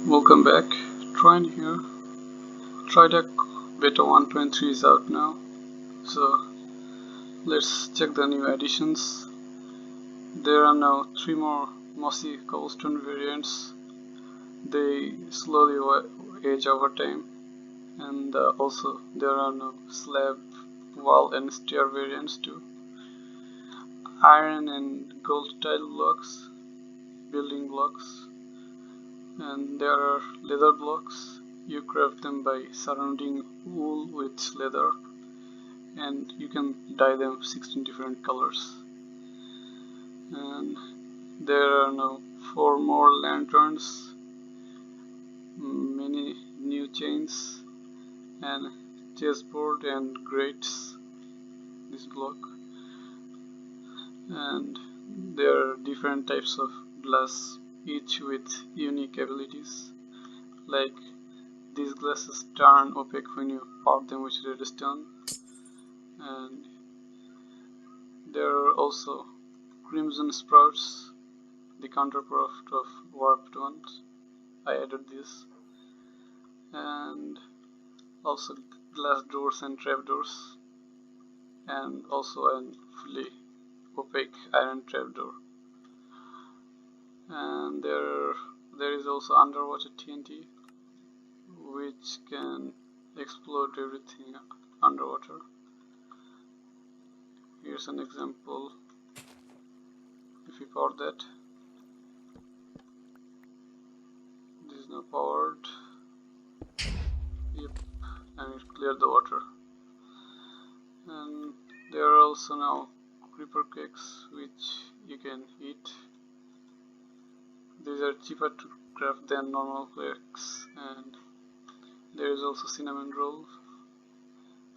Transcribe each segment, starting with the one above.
Welcome back. Trine here. Tridak Beta 1.3 is out now, so let's check the new additions. There are now 3 more mossy cobblestone variants. They slowly age over time, and also there are now slab, wall and stair variants too. Iron and gold tile blocks, building blocks, and there are leather blocks. You craft them by surrounding wool with leather, and you can dye them 16 different colors. And there are now 4 more lanterns, many new chains, and chessboard and grates, this block. And there are different types of glass, each with unique abilities, like these glasses turn opaque when you power them with redstone, and there are also crimson sprouts, the counterpart of warped ones. I added this, and also glass doors and trapdoors, and also a fully opaque iron trapdoor. And there is also underwater TNT, which can explode everything underwater. Here's an example. If we power that, this is now powered. Yep, and it cleared the water. And there are also now creeper cakes which you can eat. These are cheaper to craft than normal cakes, and there is also cinnamon roll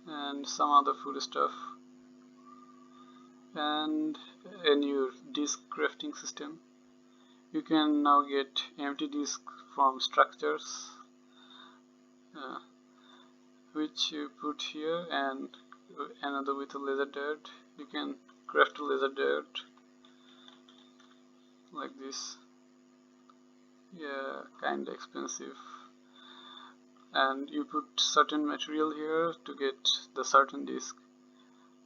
and some other food stuff, and a new disk crafting system. You can now get empty disk from structures, which you put here, and another with a laser dart. You can craft a laser dart like this. Yeah, kinda expensive. And you put certain material here to get the certain disc.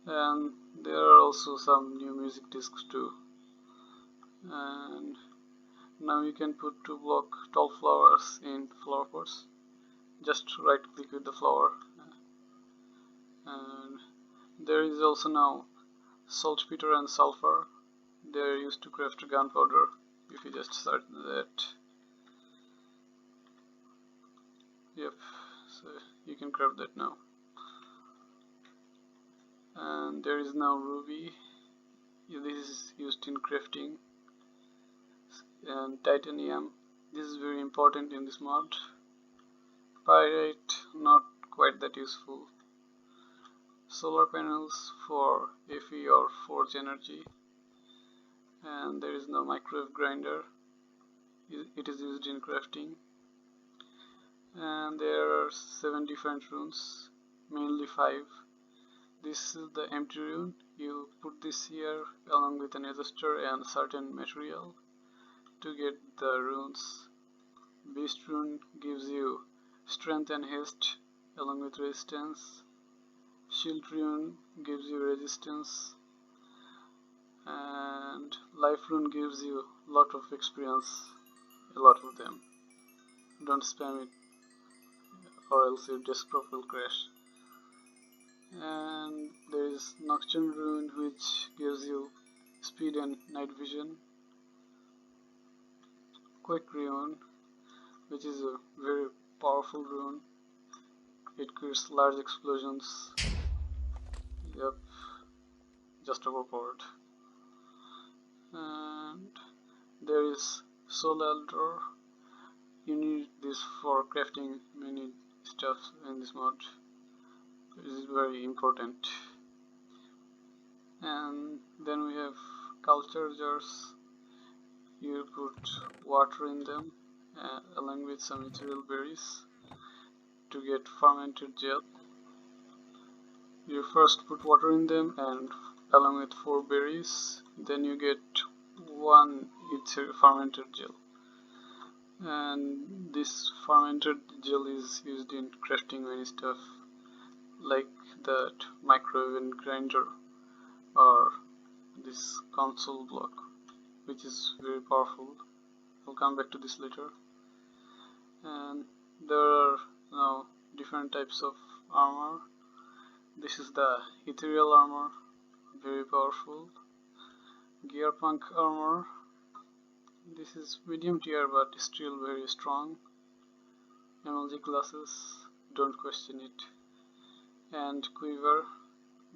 And there are also some new music discs too. And now you can put 2 block tall flowers in flower pots. Just right click with the flower. And there is also now saltpeter and sulfur. They are used to craft gunpowder. If you just search that. Yep, so you can craft that now. And there is now ruby. This is used in crafting. And titanium. This is very important in this mod. Pyrite, not quite that useful. Solar panels for Fe or forge energy. And there is no microwave grinder. It is used in crafting. And there are 7 different runes, mainly 5. This is the empty rune. You put this here along with an adjuster and certain material to get the runes. Beast rune gives you strength and haste along with resistance. Shield rune gives you resistance, and life rune gives you a lot of experience, a lot of them. Don't spam it, or else your desktop will crash. And there is Nocturne rune, which gives you speed and night vision. Quick rune, which is a very powerful rune. It creates large explosions. Yep, just overpowered. And there is Soul Elder. You need this for crafting many stuff in this mod. It is very important. And then we have culture jars. You put water in them along with some ethereal berries to get fermented gel. You first put water in them and along with 4 berries, then you get 1 fermented gel. And this fermented gel is used in crafting many stuff like that microwave grinder or this console block, which is very powerful. I'll come back to this later. And there are now different types of armor. This is the Ethereal armor, very powerful. Gearpunk armor, this is medium tier but still very strong. MLG classes, don't question it. And quiver,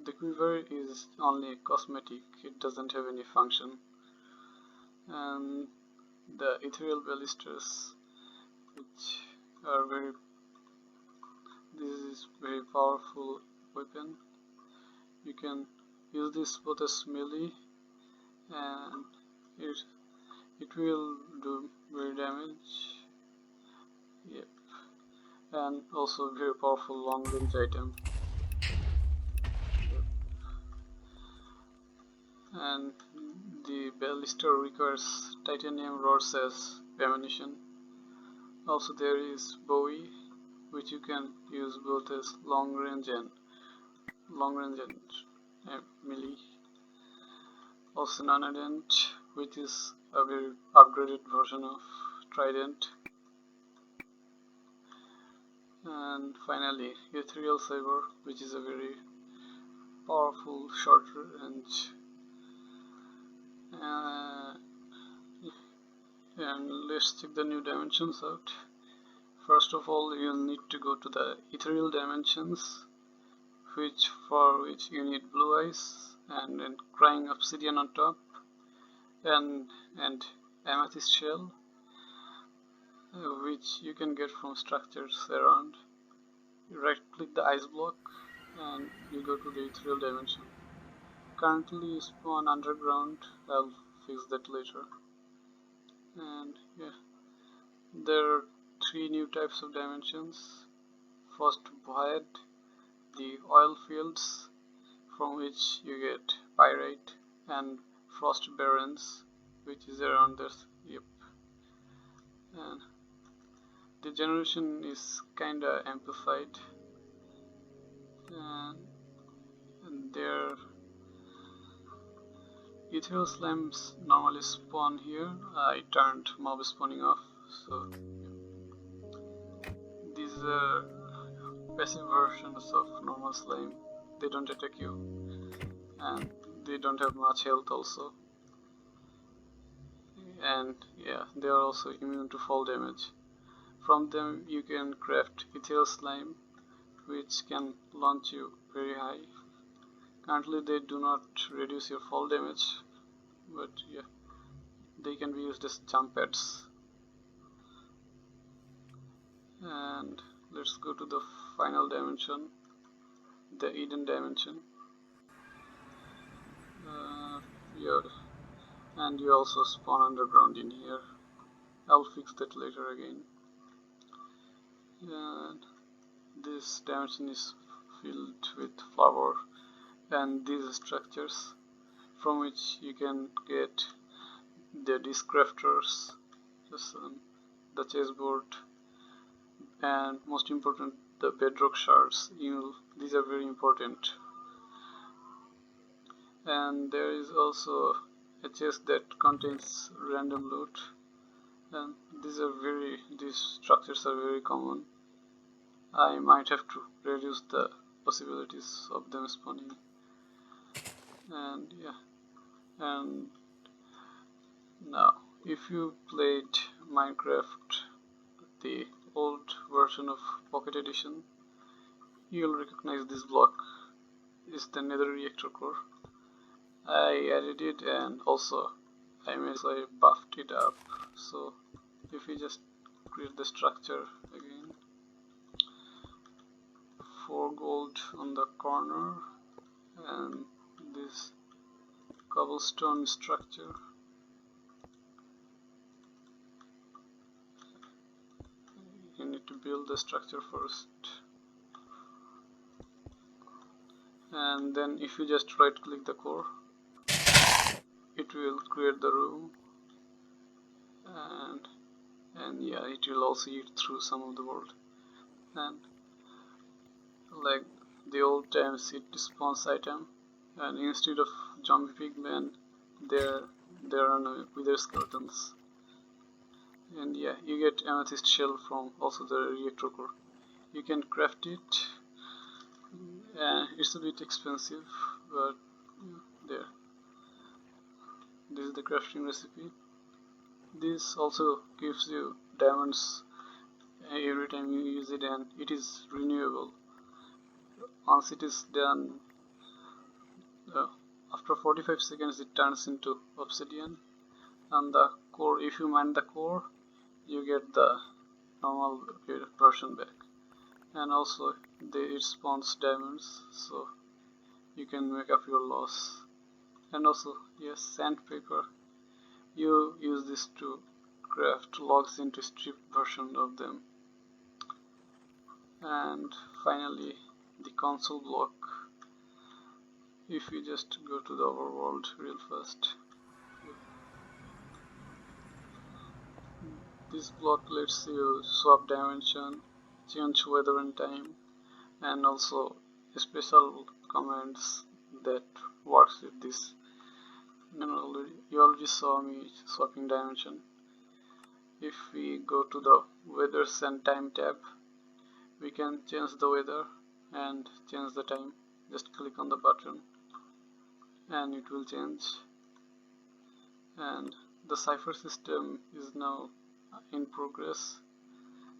the quiver is only cosmetic, it doesn't have any function. And the Ethereal Ballistas, which are this is very powerful weapon. You can use this both as melee and it will do very damage. Yep. And also very powerful long range item. Yep. And the ballista requires titanium rods as ammunition. Also there is Bowie, which you can use both as long range and melee. Also Nonadent, which is a very upgraded version of Trident. And finally Ethereal Saber, which is a very powerful short range. And let's check the new dimensions out. First of all, you'll need to go to the Ethereal dimensions, for which you need blue eyes and crying obsidian on top and amethyst shell, which you can get from structures around. You right click the ice block and you go to the Ethereal dimension. Currently you spawn underground, I'll fix that later. And yeah, there are 3 new types of dimensions. First, Void, the oil fields from which you get pyrite, and frost barrens, which is around this. Yep. And the generation is kinda amplified, and their ethereal slimes normally spawn here. I turned mob spawning off, so these are passive versions of normal slime. They don't attack you, and they don't have much health also. And yeah, they are also immune to fall damage. From them you can craft ethereal slime, which can launch you very high. Currently they do not reduce your fall damage, but yeah, they can be used as jump pads. And let's go to the final dimension, the Eden dimension. Yeah, and you also spawn underground in here. I'll fix that later again. And this dimension is filled with flower and these structures, from which you can get the disc crafters, the chessboard, and most important, the bedrock shards. These are very important. And there is also a chest that contains random loot, and these structures are very common. I might have to reduce the possibilities of them spawning. And yeah, and now if you played Minecraft, the old version of Pocket Edition, you'll recognize this block. It's the Nether Reactor Core. I added it, and also I buffed it up. So if we just create the structure again, 4 gold on the corner and this cobblestone structure. You need to build the structure first, and then if you just right click the core, it will create the room, and and yeah, it will also eat through some of the world. And like the old times, it spawns item, and instead of zombie pigmen, there there are no wither skeletons. And yeah, you get amethyst shell from also the reactor core. You can craft it. It's a bit expensive, but there. This is the crafting recipe. This also gives you diamonds every time you use it, and it is renewable. Once it is done, uh, after 45 seconds it turns into obsidian. And the core, if you mine the core, you get the normal version back. And also it spawns diamonds, so you can make up your loss. And also, yes, sandpaper, you use this to craft logs into stripped version of them. And finally, the console block. If we just go to the overworld real fast, this block lets you swap dimension, change weather and time, and also special commands that works with this. You already saw me swapping dimension. If we go to the weathers and time tab, we can change the weather and change the time. Just click on the button and it will change. And the cipher system is now in progress,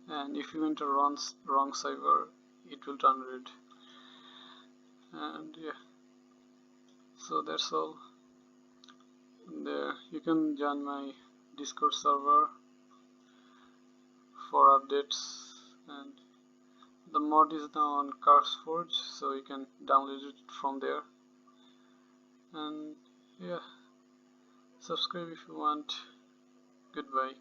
and if you enter wrong cipher, it will turn red. And yeah, so that's all. There you can join my Discord server for updates, and the mod is now on CarsForge, so you can download it from there. And yeah, subscribe if you want. Goodbye.